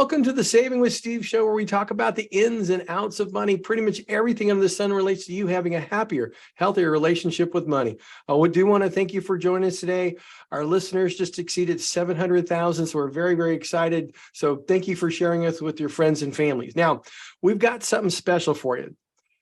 welcome to the Saving with Steve show, where we talk about the ins and outs of money. Pretty much everything under the sun relates to you having a happier, healthier relationship with money. We do want to thank you for joining us today. Our listeners just exceeded 700,000, so we're very, very excited. So thank you for sharing us with your friends and families. Now, we've got something special for you.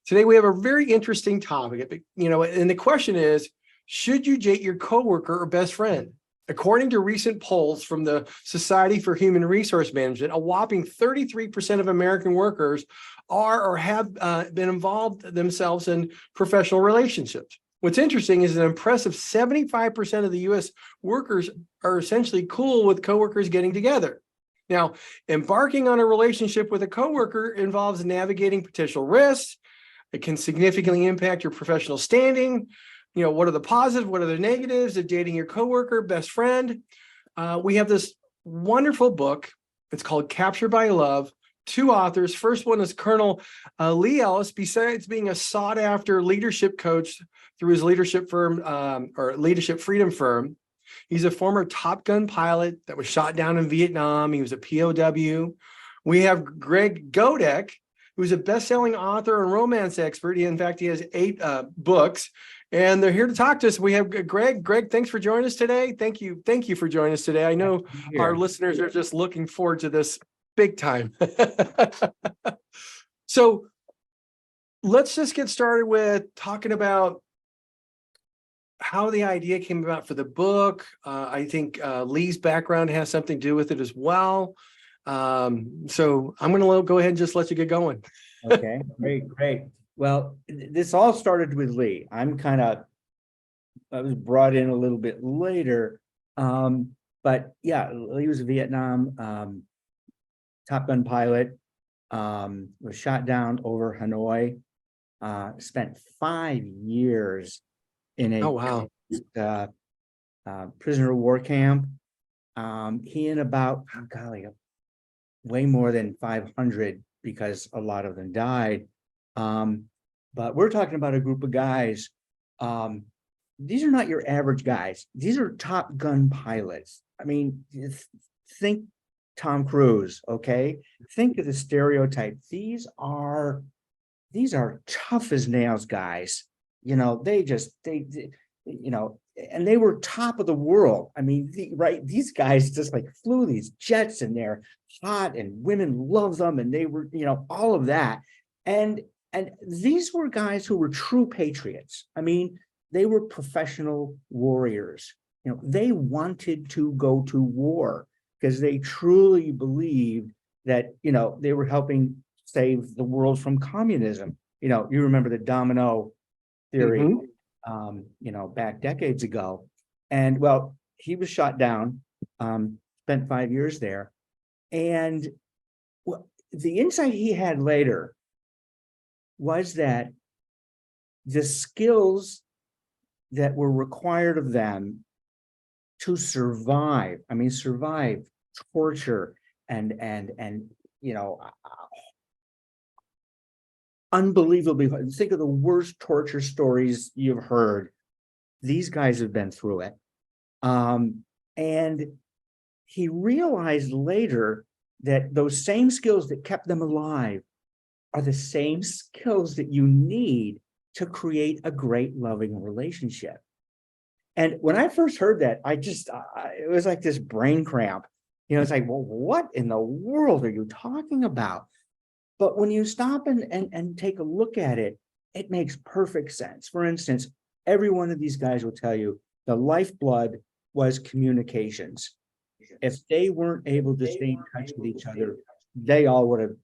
Today, we have a very interesting topic, and the question is, should you date your coworker or best friend? According to recent polls from the Society for Human Resource Management, a whopping 33% of American workers are or have been involved themselves in professional relationships. What's interesting is an impressive 75% of the U.S. workers are essentially cool with coworkers getting together. Now, embarking on a relationship with a coworker involves navigating potential risks. It can significantly impact your professional standing. What are the positives? What are the negatives of dating your coworker, best friend? We have this wonderful book. It's called Captured by Love. Two authors. First one is Colonel LEE ELLIS. Besides being a sought-after leadership coach through his leadership firm or leadership freedom firm, he's a former Top Gun pilot that was shot down in Vietnam. He was a POW. We have Godek, who's a best-selling author and romance expert. In fact, he has 8 books. And they're here to talk to us. We have Greg. Greg, thanks for joining us today. Thank you for joining us today. I know our listeners are just looking forward to this big time. So let's just get started with talking about how the idea came about for the book. I think Lee's background has something to do with it as well. So I'm going to go ahead and just let you get going. Okay, great. Well, this all started with Lee. I was brought in a little bit later. But yeah, Lee was a Vietnam Top Gun pilot, was shot down over Hanoi, spent 5 years in a prisoner of war camp. He and about, way more than 500, because a lot of them died. But we're talking about a group of guys. These are not your average guys. These are Top Gun pilots. I mean, think Tom Cruise, okay? Think of the stereotype. These are tough as nails guys. And they were top of the world. I mean, these guys just like flew these jets, and they're hot, and women love them, and they were, all of that. And these were guys who were true patriots. I mean, they were professional warriors. They wanted to go to war because they truly believed that, they were helping save the world from communism. You remember the domino theory, back decades ago. And well, he was shot down, spent 5 years there. And the insight he had later was that the skills that were required of them to survive torture and unbelievably, think of the worst torture stories you've heard. These guys have been through it. And he realized later that those same skills that kept them alive are the same skills that you need to create a great, loving relationship. And when I first heard that, it was like this brain cramp. It's like, well, what in the world are you talking about? But when you stop and take a look at it, it makes perfect sense. For instance, every one of these guys will tell you the lifeblood was communications. If they weren't able to stay in touch with each other, they all would have,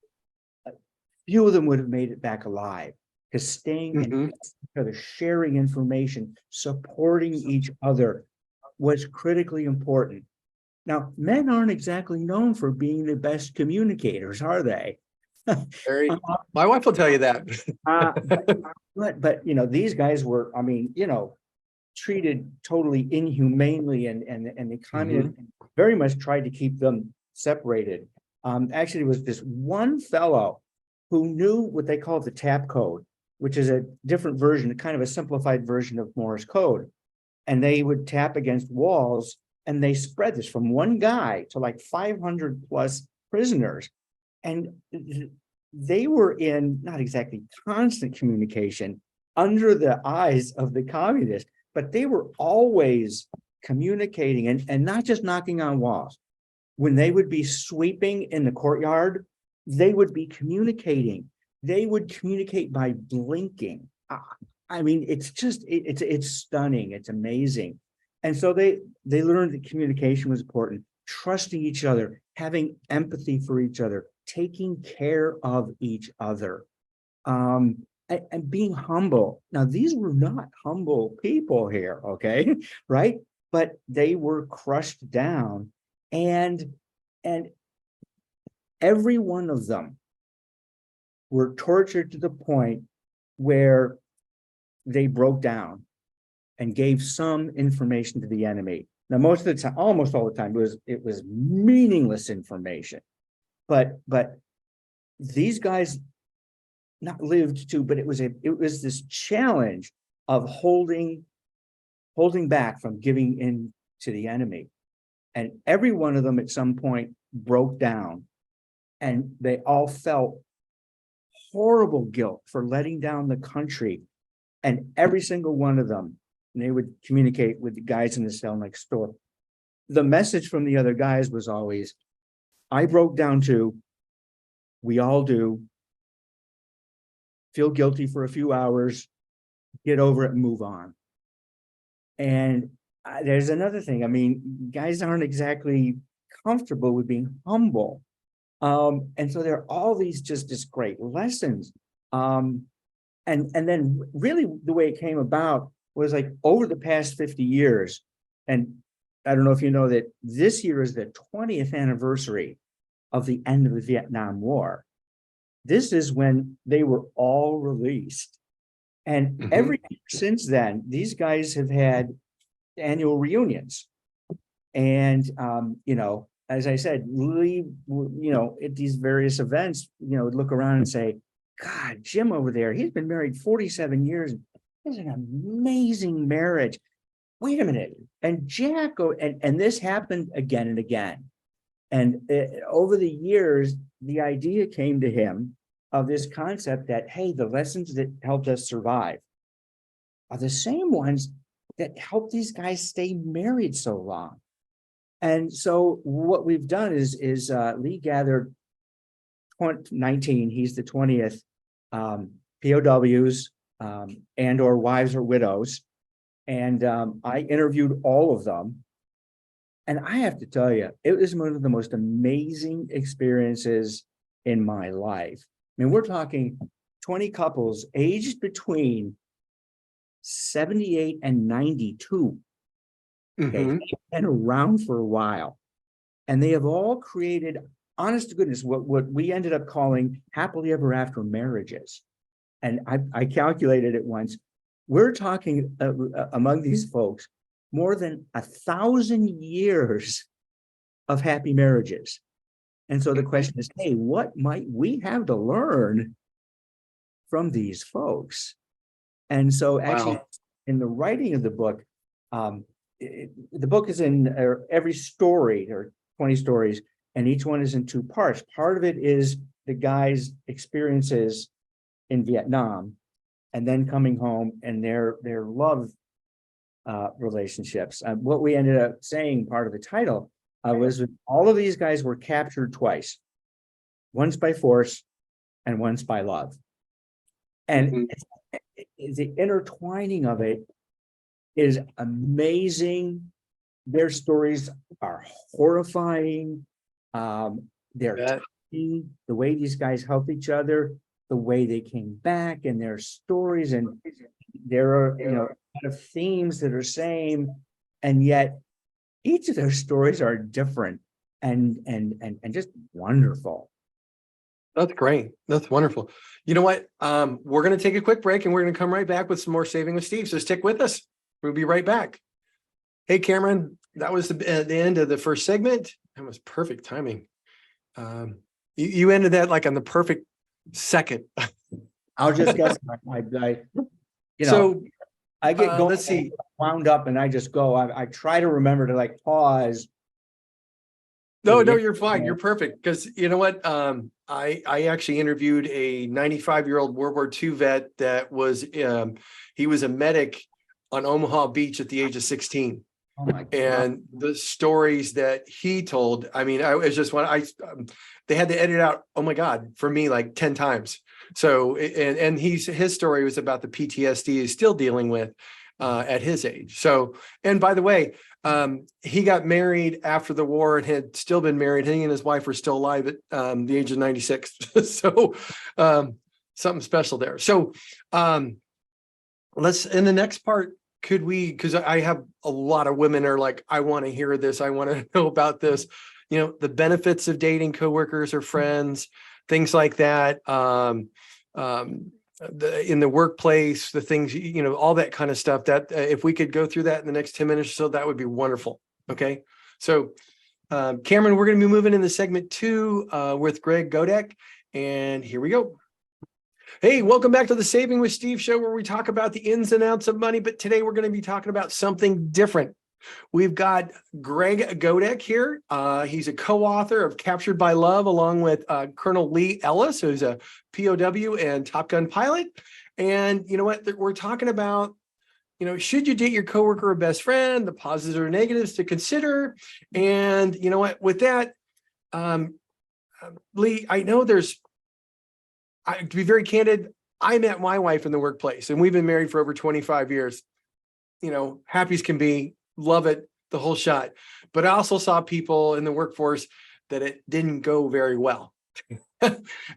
few of them would have made it back alive, because staying in touch with each other, sharing information, supporting each other was critically important. Now, men aren't exactly known for being the best communicators, are they? My wife will tell you that. But these guys were, treated totally inhumanely, and the communists very much tried to keep them separated. Actually, it was this one fellow who knew what they call the tap code, which is a different version, kind of a simplified version of Morse code. And they would tap against walls, and they spread this from one guy to like 500 plus prisoners. And they were in not exactly constant communication under the eyes of the communists, but they were always communicating and not just knocking on walls. When they would be sweeping in the courtyard, they would be communicating. They would communicate by blinking. I mean, it's just, it's stunning. It's amazing. And so they learned that communication was important, trusting each other, having empathy for each other, taking care of each other, and being humble. Now, these were not humble people here, okay, right? But they were crushed down, and every one of them were tortured to the point where they broke down and gave some information to the enemy. Now, most of the time, almost all the time, it was meaningless information. But these guys not lived to, but it was this challenge of holding back from giving in to the enemy. And every one of them at some point broke down, and they all felt horrible guilt for letting down the country. And every single one of them, and they would communicate with the guys in the cell next door. The message from the other guys was always, I broke down too. We all do. Feel guilty for a few hours, get over it and move on. And there's another thing. I mean, guys aren't exactly comfortable with being humble. And so there are all these just great lessons. And then really the way it came about was like over the past 50 years. And I don't know if you know that this year is the 20th anniversary of the end of the Vietnam War. This is when they were all released. And every year since then, these guys have had annual reunions. And, you know, as I said, Lee, you know, at these various events, you know, would look around and say, God, Jim over there, he's been married 47 years. It's an amazing marriage. Wait a minute. And Jack, and this happened again and again. And over the years, the idea came to him of this concept that, hey, the lessons that helped us survive are the same ones that helped these guys stay married so long. And so what we've done is Lee gathered 19, he's the 20th, POWs and or wives or widows. And I interviewed all of them. And I have to tell you, it was one of the most amazing experiences in my life. I mean, we're talking 20 couples aged between 78 and 92. Okay, they've been around for a while. And they have all created, honest to goodness, what we ended up calling happily ever after marriages. And I calculated it once. We're talking among these folks, more than 1,000 years of happy marriages. And so the question is, hey, what might we have to learn from these folks? And so actually, in the writing of the book, the book is in every story, there are 20 stories, and each one is in two parts. Part of it is the guys' experiences in Vietnam, and then coming home and their love relationships. What we ended up saying, part of the title, was all of these guys were captured twice, once by force and once by love. And the intertwining of it is amazing. Their stories are horrifying. They're touching, the way these guys help each other, the way they came back, and their stories, and there are, you know, a lot of themes that are same, and yet each of their stories are different and just wonderful. That's great. That's wonderful. You know what? We're going to take a quick break and we're going to come right back with some more Saving with Steve. So stick with us. We'll be right back. Hey, Cameron, that was the end of the first segment. That was perfect timing. You ended that like on the perfect second. I'll just guess. I get going, let's see, wound up, and I just go. I try to remember to like pause No, you're fine. You're perfect. Because you know what? I actually interviewed a 95-year-old World War II vet that was he was a medic on Omaha Beach at the age of 16. Oh my God. And the stories that he told, I mean, I was just they had to edit out, oh my God, for me, like 10 times. So, and his story was about the PTSD he's still dealing with at his age. So, and by the way, he got married after the war and had still been married. He and his wife were still alive at the age of 96. So, something special there. So, let's, in the next part, could we, because I have a lot of women are like, I want to hear this. I want to know about this, you know, the benefits of dating coworkers or friends, things like that. In the workplace, the things, you know, all that kind of stuff that if we could go through that in the next 10 minutes or so, that would be wonderful. Okay. So, Cameron, we're going to be moving into segment 2 with Greg Godek, and here we go. Hey, welcome back to the Saving with Steve show, where we talk about the ins and outs of money. But today we're going to be talking about something different. We've got Greg Godek here. He's a co-author of Captured by Love, along with Colonel LEE ELLIS, who's a POW and Top Gun pilot. And you know what? We're talking about, you know, should you date your coworker or best friend, the positives or negatives to consider. And you know what? With that, Lee, I know to be very candid, I met my wife in the workplace, and we've been married for over 25 years. You know, happy as can be, love it, the whole shot. But I also saw people in the workforce that it didn't go very well.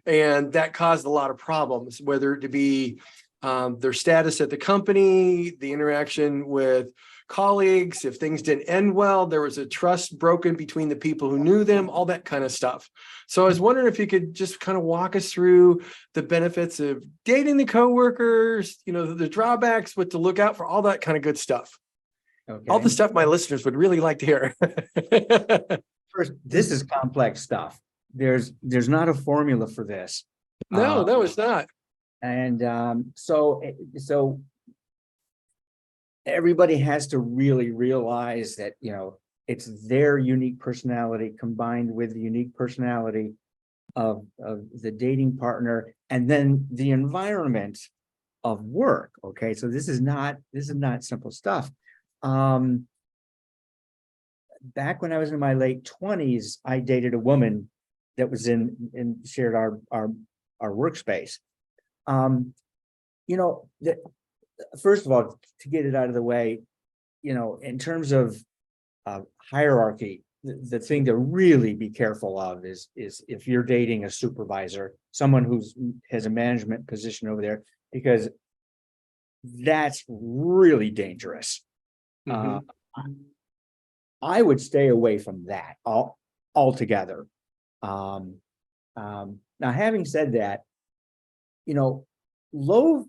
And that caused a lot of problems, whether it be their status at the company, the interaction with colleagues, if things didn't end well, there was a trust broken between the people who knew them, all that kind of stuff. So I was wondering if you could just kind of walk us through the benefits of dating the coworkers, you know, the drawbacks, what to look out for, all that kind of good stuff. Okay. All the stuff my listeners would really like to hear. First, this is complex stuff. There's not a formula for this. No, it's not. And so everybody has to really realize that, you know, it's their unique personality combined with the unique personality of the dating partner, and then the environment of work. Okay, so this is not simple stuff. Back when I was in my late 20s, I dated a woman that was shared our workspace. You know, first of all, to get it out of the way, you know, in terms of hierarchy, the thing to really be careful of is if you're dating a supervisor, someone has a management position over there, because that's really dangerous. Mm-hmm. I would stay away from that altogether. Now, having said that, you know, love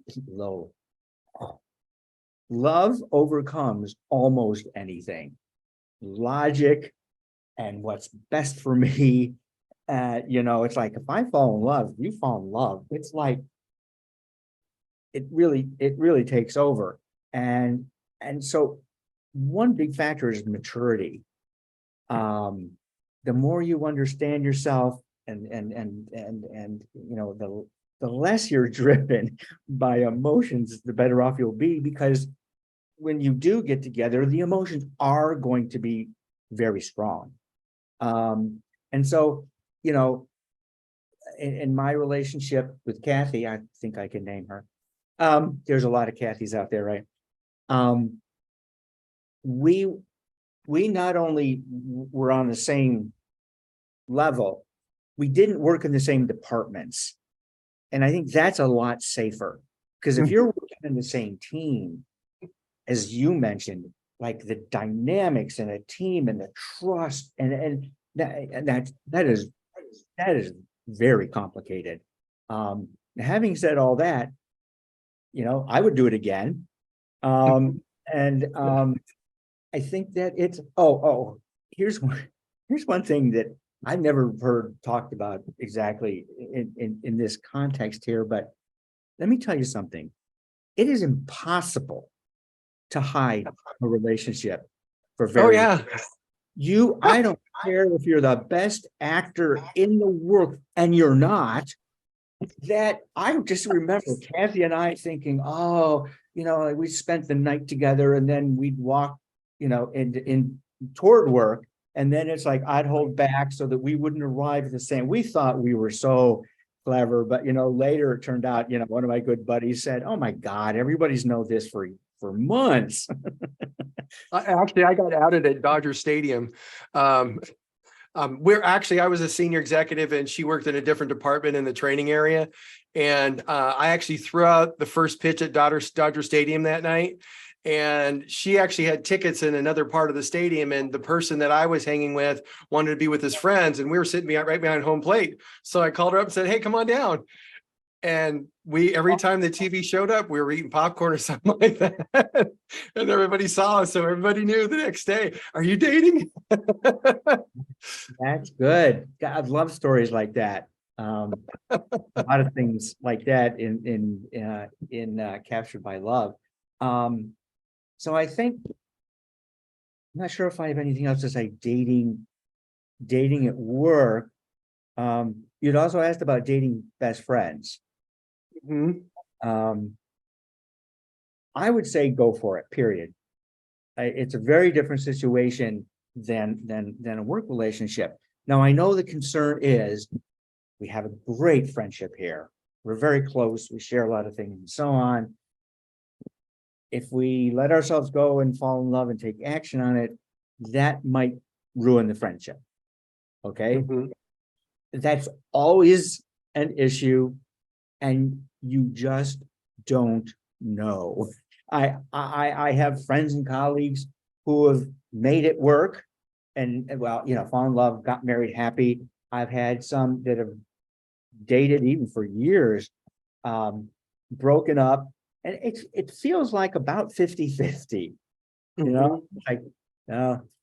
overcomes almost anything. Logic and what's best for me. You know, it's like if I fall in love, you fall in love. It's like it really takes over. And so one big factor is maturity. The more you understand yourself and you know, the less you're driven by emotions, the better off you'll be, because when you do get together, the emotions are going to be very strong. And so, you know, in my relationship with Kathy, I think I can name her. There's a lot of Kathys out there, right? We not only were on the same level, we didn't work in the same departments. And I think that's a lot safer, because if you're working in the same team, as you mentioned, like the dynamics in a team and the trust and that is very complicated. Having said all that, you know, I would do it again. I think that it's here's one thing that I've never heard talked about exactly in this context here, but let me tell you something. It is impossible to hide a relationship for very I don't care if you're the best actor in the world and you're not. That I just remember Kathy and I thinking, oh, we spent the night together and then we'd walk, in toward work. And then it's like I'd hold back so that we wouldn't arrive at the same. We thought we were so clever, but later it turned out, one of my good buddies said, oh my God, everybody's known this for months. Actually, I got outed at Dodger Stadium. I was a senior executive and she worked in a different department in the training area. And I actually threw out the first pitch at Dodger Stadium that night. And she actually had tickets in another part of the stadium. And the person that I was hanging with wanted to be with his friends. And we were sitting right behind home plate. So I called her up and said, hey, come on down. And every time the TV showed up, we were eating popcorn or something like that. And everybody saw us. So everybody knew the next day, are you dating? That's good. I love stories like that. A lot of things like that in Captured by Love. So I think, I'm not sure if I have anything else to say. Dating at work. You'd also asked about dating best friends. Mm-hmm. I would say go for it, period. It's a very different situation than a work relationship. Now, I know the concern is we have a great friendship here. We're very close. We share a lot of things and so on. If we let ourselves go and fall in love and take action on it, that might ruin the friendship. Okay. Mm-hmm. That's always an issue, and you just don't know. I have friends and colleagues who have made it work and fall in love, got married happy. I've had some that have dated even for years, broken up, and it feels like about 50-50, like,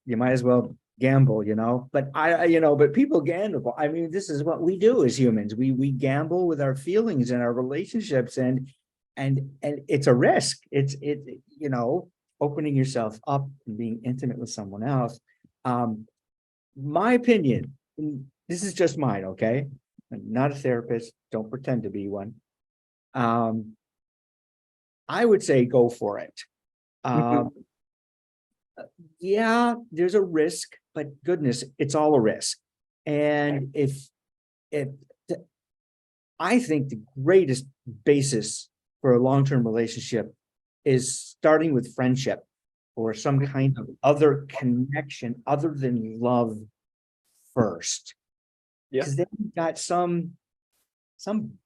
you might as well gamble, but but people gamble. I mean, this is what we do as humans. We gamble with our feelings and our relationships, and it's a risk. It's opening yourself up and being intimate with someone else. My opinion, this is just mine, okay? I'm not a therapist, don't pretend to be one. I would say go for it. Yeah, there's a risk, but goodness, it's all a risk. And I think the greatest basis for a long-term relationship is starting with friendship or some kind of other connection other than love first. Yeah. Because then you've got some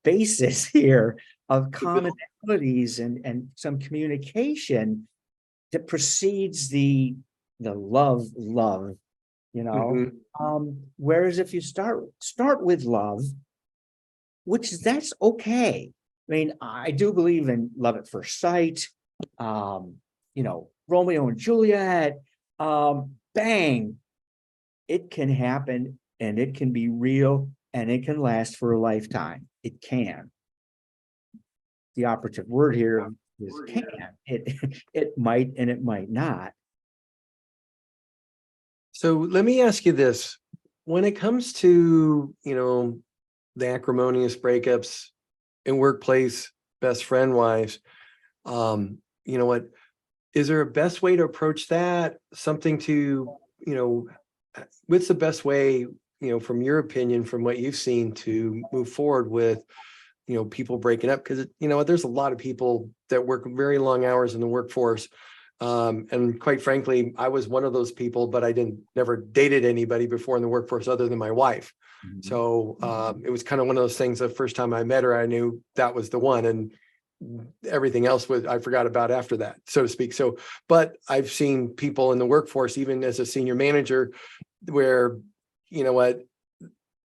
basis here of commonalities and some communication that precedes the love, whereas if you start with love, which that's okay. I mean, I do believe in love at first sight, Romeo and Juliet, bang, it can happen and it can be real and it can last for a lifetime. It can. The operative word here is can. It might and it might not. So let me ask you this. When it comes to, the acrimonious breakups in workplace, best friend wise, is there a best way to approach that? Something to, what's the best way, from your opinion, from what you've seen, to move forward with, people breaking up? Because, there's a lot of people that work very long hours in the workforce. And quite frankly, I was one of those people, but I never dated anybody before in the workforce other than my wife. Mm-hmm. So it was kind of one of those things. The first time I met her, I knew that was the one, and everything else I forgot about after that, so to speak. So, but I've seen people in the workforce, even as a senior manager, where,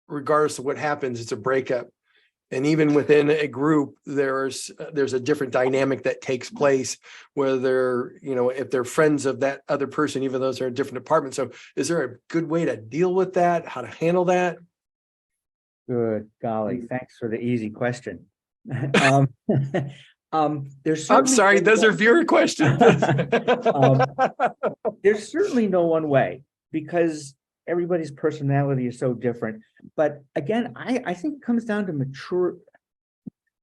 regardless of what happens, it's a breakup. And even within a group, there's a different dynamic that takes place, whether, if they're friends of that other person, even though they're in different departments. So is there a good way to deal with that? How to handle that? Good golly, thanks for the easy question. There's I'm sorry, those are viewer questions. There's certainly no one way. because everybody's personality is so different. But again, I think it comes down to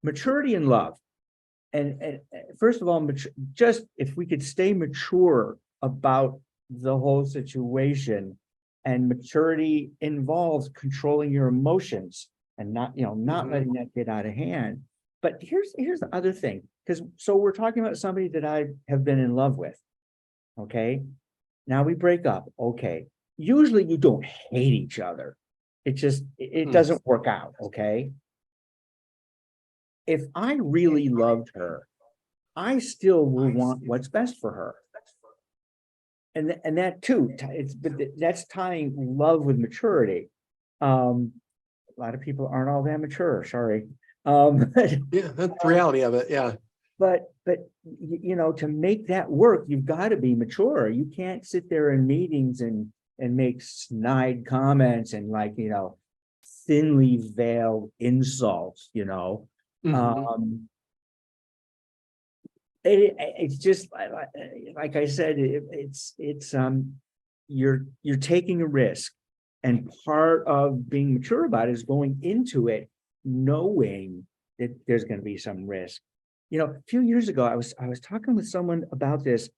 maturity and love. And first of all, just if we could stay mature about the whole situation, and maturity involves controlling your emotions and not letting that get out of hand. But here's the other thing, because so we're talking about somebody that I have been in love with. Okay. Now we break up. Okay. Usually you don't hate each other. It doesn't work out. Okay. If I really loved her, I still will want what's best for her. And that too, that's tying love with maturity. A lot of people aren't all that mature, sorry. Yeah, that's the reality of it. Yeah. But to make that work, you've got to be mature. You can't sit there in meetings and make snide comments and thinly veiled insults, it's just like I said, you're taking a risk, and part of being mature about it is going into it knowing that there's going to be some risk. A few years ago, I was talking with someone about this,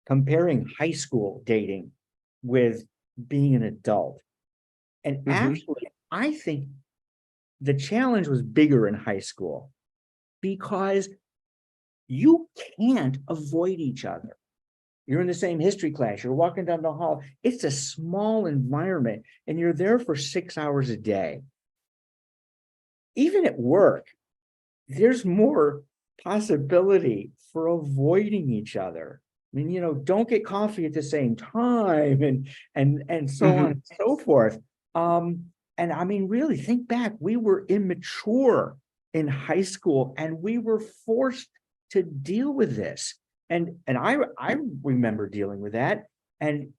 comparing high school dating with being an adult, and actually, I think the challenge was bigger in high school because you can't avoid each other. You're in the same history class. You're walking down the hall. It's a small environment, and you're there for 6 hours a day. Even at work, there's more possibility for avoiding each other. I mean, don't get coffee at the same time, and so on and so forth. And I mean, really think back. We were immature in high school, and we were forced to deal with this. And I remember dealing with that. And,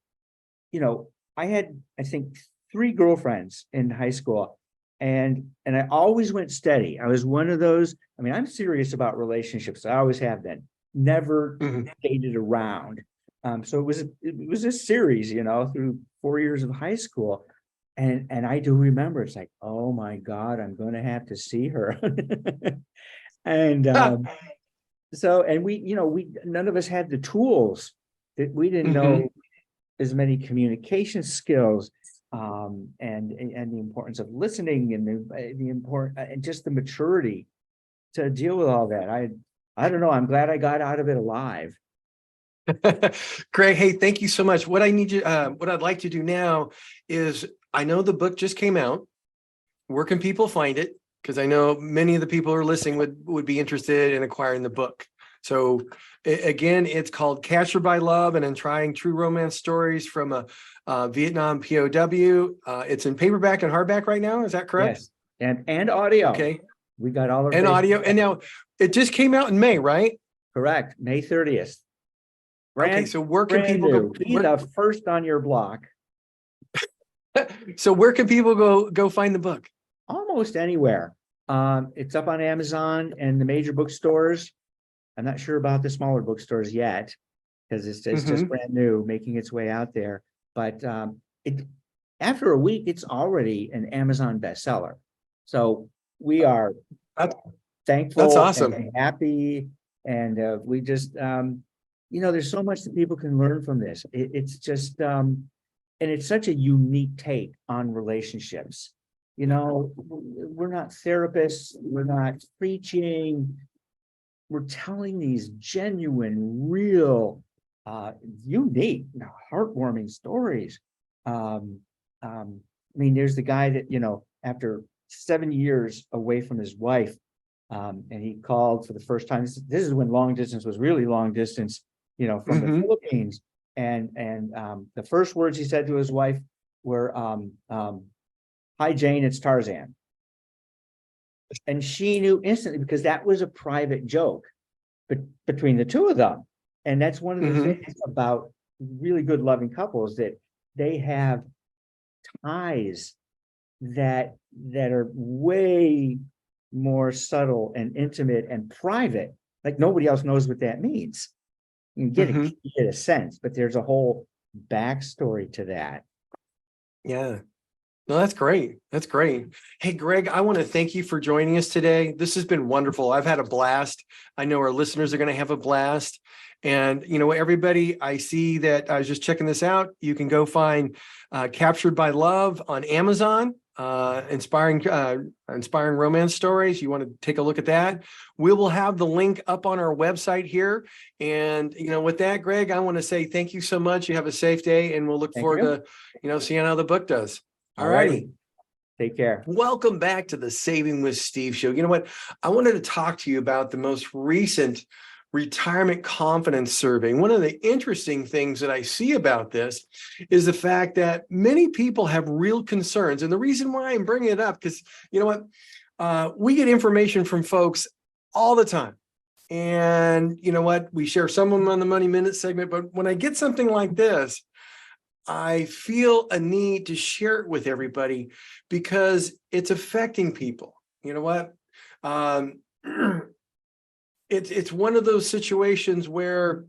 I had, I think, 3 girlfriends in high school, and I always went steady. I was one of those. I mean, I'm serious about relationships. I always have been. Never dated around. So it was a series, through 4 years of high school. And I do remember, it's like, oh my God, I'm going to have to see her. And so, and we none of us had the tools, that we didn't know as many communication skills, and the importance of listening, and the important, and just the maturity to deal with all that. I don't know. I'm glad I got out of it alive. Greg, hey, thank you so much. What I'd like to do now is, I know the book just came out. Where can people find it? Because I know many of the people who are listening would be interested in acquiring the book. So again, it's called Captured by Love and Trying True Romance Stories from a Vietnam POW. It's in paperback and hardback right now. Is that correct? Yes, and audio. Okay. We got all of and audio. And now it just came out in May, right? Correct. May 30th. Okay, so where can people go? Be the first on your block. So where can people go find the book? Almost anywhere. It's up on Amazon and the major bookstores. I'm not sure about the smaller bookstores yet, because it's just brand new, making its way out there. But after a week, it's already an Amazon bestseller. So we are thankful. That's awesome. And happy, and we just there's so much that people can learn from this. It's just and it's such a unique take on relationships. We're not therapists, we're not preaching. We're telling these genuine, real, unique, heartwarming stories. I mean, there's the guy that, after 7 years away from his wife, and he called for the first time. This is when long distance was really long distance, from the Philippines. And the first words he said to his wife were, "Hi, Jane, it's Tarzan." And she knew instantly, because that was a private joke between the two of them. And that's one of the things about really good loving couples, that they have ties that are way more subtle and intimate and private. Like nobody else knows what that means. You get a sense, but there's a whole backstory to that. Yeah. No, that's great. That's great. Hey, Greg, I want to thank you for joining us today. This has been wonderful. I've had a blast. I know our listeners are going to have a blast. And, everybody, I see that I was just checking this out. You can go find Captured by Love on Amazon, inspiring romance stories. You want to take a look at that. We will have the link up on our website here. And, with that, Greg, I want to say thank you so much. You have a safe day, and we'll look forward to, seeing how the book does. All righty. Take care. Welcome back to the Saving with Steve show. You know what? I wanted to talk to you about the most recent retirement confidence survey. One of the interesting things that I see about this is the fact that many people have real concerns. And the reason why I'm bringing it up, because you know what? We get information from folks all the time. And you know what? We share some of them on the Money Minute segment. But when I get something like this, I feel a need to share it with everybody because it's affecting people. You know what? It's one of those situations where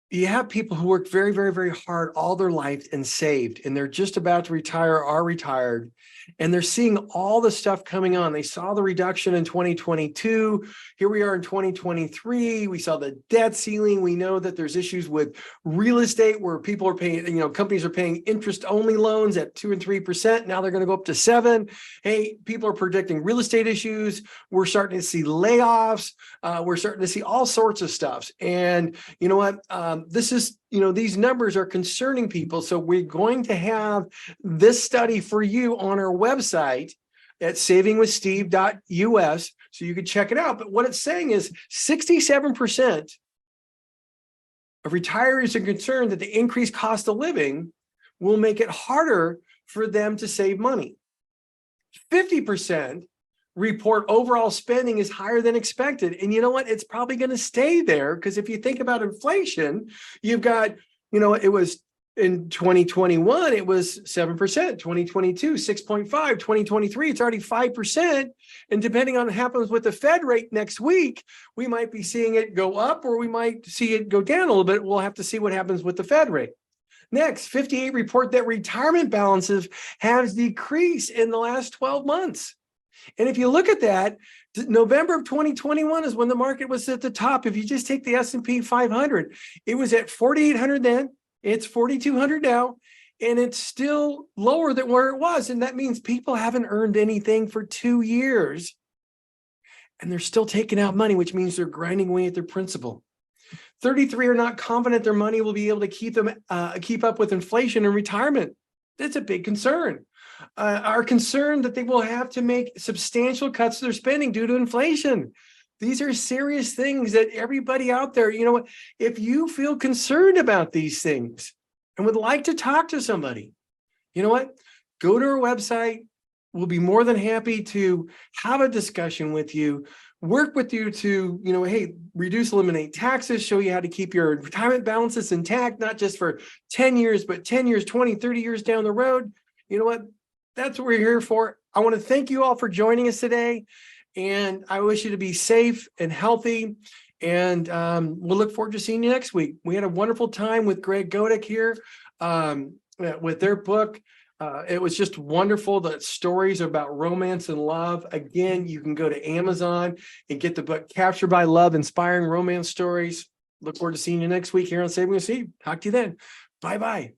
you have people who worked very, very, very hard all their life and saved, and they're just about to retire, are retired, and they're seeing all the stuff coming on. They saw the reduction in 2022. Here we are in 2023. We saw the debt ceiling. We know that there's issues with real estate where people are paying, companies are paying interest-only loans at 2% and 3%. Now they're going to go up to 7%. Hey, people are predicting real estate issues. We're starting to see layoffs. We're starting to see all sorts of stuff. And you know what? This is, these numbers are concerning people. So we're going to have this study for you on our website at savingwithsteve.us, so you can check it out. But what it's saying is 67% of retirees are concerned that the increased cost of living will make it harder for them to save money. 50% report overall spending is higher than expected. And you know what? It's probably going to stay there, because if you think about inflation, you've got, it was in 2021, it was 7%, 2022, 6.5, 2023, it's already 5%. And depending on what happens with the Fed rate next week, we might be seeing it go up or we might see it go down a little bit. We'll have to see what happens with the Fed rate. Next, 58 report that retirement balances have decreased in the last 12 months. And if you look at that, November of 2021 is when the market was at the top. If you just take the S&P 500, it was at 4,800 then. It's 4,200 now, and it's still lower than where it was. And that means people haven't earned anything for 2 years, and they're still taking out money, which means they're grinding away at their principal. 33 are not confident their money will be able to keep up with inflation in retirement. That's a big concern. Are concerned that they will have to make substantial cuts to their spending due to inflation. These are serious things that everybody out there, if you feel concerned about these things and would like to talk to somebody, go to our website. We'll be more than happy to have a discussion with you, work with you to, hey, reduce, eliminate taxes, show you how to keep your retirement balances intact, not just for 10 years, but 10 years, 20, 30 years down the road. You know what? That's what we're here for. I want to thank you all for joining us today. And I wish you to be safe and healthy. And we'll look forward to seeing you next week. We had a wonderful time with Greg Godek here with their book. It was just wonderful. The stories about romance and love. Again, you can go to Amazon and get the book Captured by Love, Inspiring Romance Stories. Look forward to seeing you next week here on Saving with Steve. Talk to you then. Bye-bye.